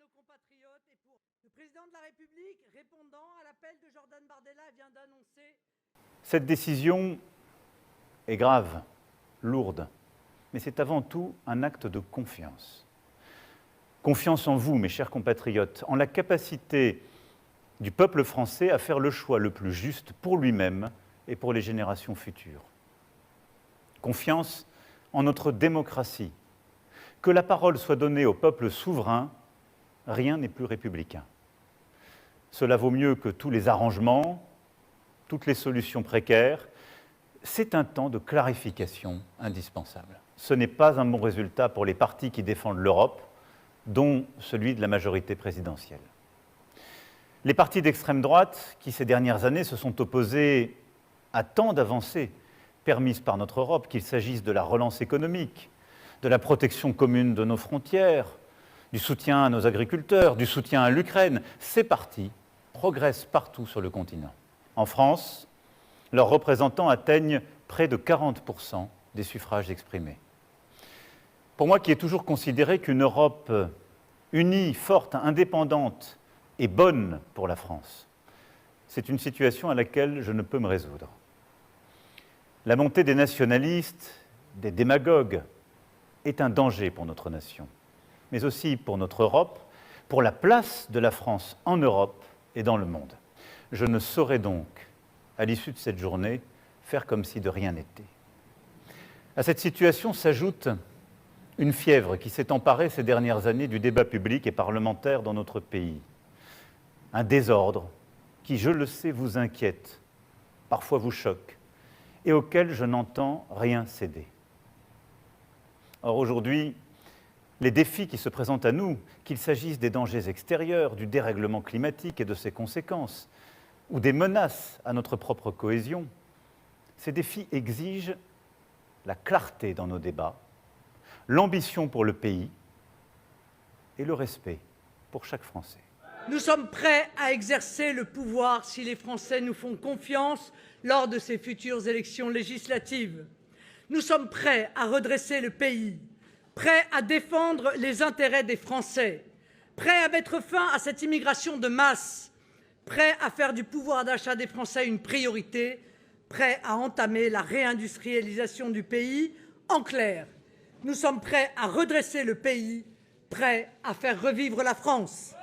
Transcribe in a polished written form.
nos compatriotes et pour le président de la République, répondant à l'appel de Jordan Bardella, vient d'annoncer... Cette décision est grave, lourde, mais c'est avant tout un acte de confiance. Confiance en vous, mes chers compatriotes, en la capacité du peuple français à faire le choix le plus juste pour lui-même et pour les générations futures. Confiance en notre démocratie. Que la parole soit donnée au peuple souverain, rien n'est plus républicain. Cela vaut mieux que tous les arrangements, toutes les solutions précaires. C'est un temps de clarification indispensable. Ce n'est pas un bon résultat pour les partis qui défendent l'Europe, dont celui de la majorité présidentielle. Les partis d'extrême droite, qui ces dernières années se sont opposés à tant d'avancées permises par notre Europe, qu'il s'agisse de la relance économique, de la protection commune de nos frontières, du soutien à nos agriculteurs, du soutien à l'Ukraine, ces partis progressent partout sur le continent. En France, leurs représentants atteignent près de 40% des suffrages exprimés. Pour moi, qui ai toujours considéré qu'une Europe unie, forte, indépendante et bonne pour la France, c'est une situation à laquelle je ne peux me résoudre. La montée des nationalistes, des démagogues, est un danger pour notre nation, mais aussi pour notre Europe, pour la place de la France en Europe et dans le monde. Je ne saurais donc, à l'issue de cette journée, faire comme si de rien n'était. À cette situation s'ajoute une fièvre qui s'est emparée ces dernières années du débat public et parlementaire dans notre pays. Un désordre qui, je le sais, vous inquiète, parfois vous choque, et auquel je n'entends rien céder. Or, aujourd'hui, les défis qui se présentent à nous, qu'il s'agisse des dangers extérieurs, du dérèglement climatique et de ses conséquences, ou des menaces à notre propre cohésion, ces défis exigent la clarté dans nos débats, l'ambition pour le pays et le respect pour chaque Français. Nous sommes prêts à exercer le pouvoir si les Français nous font confiance lors de ces futures élections législatives. Nous sommes prêts à redresser le pays, prêts à défendre les intérêts des Français, prêts à mettre fin à cette immigration de masse, prêts à faire du pouvoir d'achat des Français une priorité, prêts à entamer la réindustrialisation du pays. En clair, nous sommes prêts à redresser le pays, prêts à faire revivre la France.